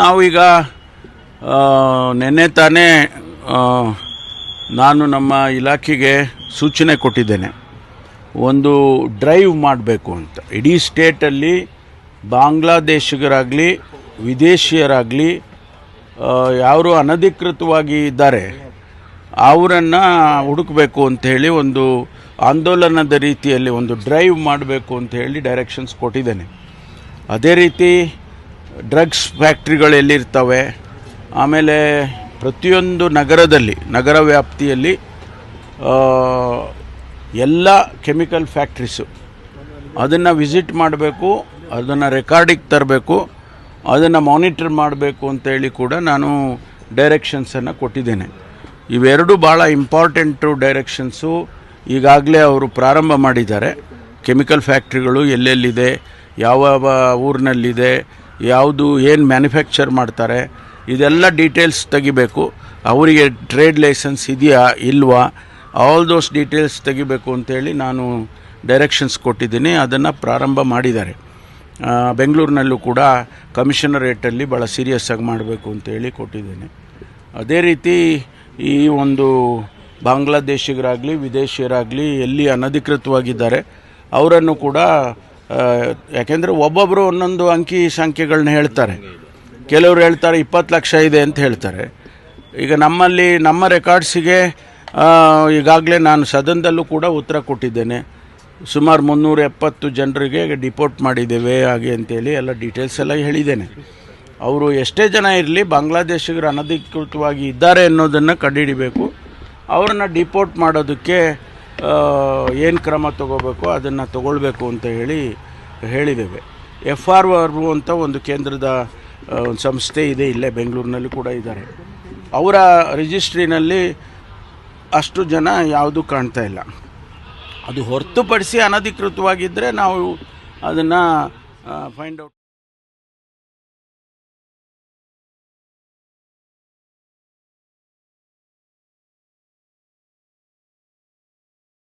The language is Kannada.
ನಾವೀಗ ನಿನ್ನೆ ತಾನೇ ನಾನು ನಮ್ಮ ಇಲಾಖೆಗೆ ಸೂಚನೆ ಕೊಟ್ಟಿದ್ದೇನೆ, ಒಂದು ಡ್ರೈವ್ ಮಾಡಬೇಕು ಅಂತ. ಇಡೀ ಸ್ಟೇಟಲ್ಲಿ ಬಾಂಗ್ಲಾದೇಶಿಗರಾಗಲಿ ವಿದೇಶಿಯರಾಗಲಿ ಯಾರು ಅನಧಿಕೃತವಾಗಿ ಇದ್ದಾರೆ ಅವರನ್ನು ಹುಡುಕಬೇಕು ಅಂಥೇಳಿ ಒಂದು ಆಂದೋಲನದ ರೀತಿಯಲ್ಲಿ ಒಂದು ಡ್ರೈವ್ ಮಾಡಬೇಕು ಅಂತ ಹೇಳಿ ಡೈರೆಕ್ಷನ್ಸ್ ಕೊಟ್ಟಿದ್ದೇನೆ. ಅದೇ ರೀತಿ ಡ್ರಗ್ಸ್ ಫ್ಯಾಕ್ಟ್ರಿಗಳು ಎಲ್ಲಿರ್ತವೆ, ಆಮೇಲೆ ಪ್ರತಿಯೊಂದು ನಗರದಲ್ಲಿ ನಗರ ವ್ಯಾಪ್ತಿಯಲ್ಲಿ ಎಲ್ಲ ಕೆಮಿಕಲ್ ಫ್ಯಾಕ್ಟ್ರೀಸು ಅದನ್ನು ವಿಸಿಟ್ ಮಾಡಬೇಕು, ಅದನ್ನು ರೆಕಾರ್ಡಿಗೆ ತರಬೇಕು, ಅದನ್ನು ಮಾನಿಟರ್ ಮಾಡಬೇಕು ಅಂತೇಳಿ ಕೂಡ ನಾನು ಡೈರೆಕ್ಷನ್ಸನ್ನು ಕೊಟ್ಟಿದ್ದೇನೆ. ಇವೆರಡು ಭಾಳ ಇಂಪಾರ್ಟೆಂಟು ಡೈರೆಕ್ಷನ್ಸು. ಈಗಾಗಲೇ ಅವರು ಪ್ರಾರಂಭ ಮಾಡಿದ್ದಾರೆ. ಕೆಮಿಕಲ್ ಫ್ಯಾಕ್ಟ್ರಿಗಳು ಎಲ್ಲೆಲ್ಲಿದೆ, ಯಾವ ಊರಿನಲ್ಲಿದೆ, ಯಾವುದು ಏನು ಮ್ಯಾನುಫ್ಯಾಕ್ಚರ್ ಮಾಡ್ತಾರೆ, ಇದೆಲ್ಲ ಡೀಟೇಲ್ಸ್ ತೆಗಿಬೇಕು. ಅವರಿಗೆ ಟ್ರೇಡ್ ಲೈಸೆನ್ಸ್ ಇದೆಯಾ ಇಲ್ವಾ, ಆಲ್ ದೋಸ್ ಡೀಟೇಲ್ಸ್ ತೆಗಿಬೇಕು ಅಂತೇಳಿ ನಾನು ಡೈರೆಕ್ಷನ್ಸ್ ಕೊಟ್ಟಿದ್ದೀನಿ. ಅದನ್ನು ಪ್ರಾರಂಭ ಮಾಡಿದ್ದಾರೆ. ಬೆಂಗಳೂರಿನಲ್ಲೂ ಕೂಡ ಕಮಿಷನರೇಟಲ್ಲಿ ಭಾಳ ಸೀರಿಯಸ್ಸಾಗಿ ಮಾಡಬೇಕು ಅಂತೇಳಿ ಕೊಟ್ಟಿದ್ದೇನೆ. ಅದೇ ರೀತಿ ಈ ಒಂದು ಬಾಂಗ್ಲಾದೇಶಿಗರಾಗಲಿ ವಿದೇಶಿಯರಾಗಲಿ ಎಲ್ಲಿ ಅನಧಿಕೃತವಾಗಿದ್ದಾರೆ ಅವರನ್ನು ಕೂಡ, ಯಾಕೆಂದರೆ ಒಬ್ಬೊಬ್ಬರು ಒಂದೊಂದು ಅಂಕಿ ಸಂಖ್ಯೆಗಳನ್ನ ಹೇಳ್ತಾರೆ. ಕೆಲವರು ಹೇಳ್ತಾರೆ 20 ಲಕ್ಷ ಇದೆ ಅಂತ ಹೇಳ್ತಾರೆ. ಈಗ ನಮ್ಮಲ್ಲಿ ನಮ್ಮ ರೆಕಾರ್ಡ್ಸಿಗೆ ಈಗಾಗಲೇ ನಾನು ಸದನದಲ್ಲೂ ಕೂಡ ಉತ್ತರ ಕೊಟ್ಟಿದ್ದೇನೆ. ಸುಮಾರು 370 ಜನರಿಗೆ ಡಿಪೋರ್ಟ್ ಮಾಡಿದ್ದೇವೆ ಹಾಗೆ ಅಂತೇಳಿ ಎಲ್ಲ ಡೀಟೇಲ್ಸ್ ಎಲ್ಲ ಹೇಳಿದ್ದೇನೆ. ಅವರು ಎಷ್ಟೇ ಜನ ಇರಲಿ ಬಾಂಗ್ಲಾದೇಶಿಗರು ಅನಧಿಕೃತವಾಗಿ ಇದ್ದಾರೆ ಅನ್ನೋದನ್ನು ಕಂಡುಹಿಡಿಬೇಕು. ಅವ್ರನ್ನ ಡಿಪೋರ್ಟ್ ಮಾಡೋದಕ್ಕೆ ಏನು ಕ್ರಮ ತಗೋಬೇಕು ಅದನ್ನು ತಗೊಳ್ಬೇಕು ಅಂತ ಹೇಳಿದ್ದೇವೆ. FRO ಅಂತ ಒಂದು ಕೇಂದ್ರದ ಒಂದು ಸಂಸ್ಥೆ ಇದೆ, ಇಲ್ಲೇ ಬೆಂಗಳೂರಿನಲ್ಲಿ ಕೂಡ ಇದ್ದಾರೆ. ಅವರ ರಿಜಿಸ್ಟ್ರಿನಲ್ಲಿ ಅಷ್ಟು ಜನ ಯಾವುದೂ ಕಾಣ್ತಾ ಇಲ್ಲ. ಅದು ಹೊರತುಪಡಿಸಿ ಅನಧಿಕೃತವಾಗಿದ್ದರೆ ನಾವು ಅದನ್ನು ಫೈಂಡ್ ಔಟ್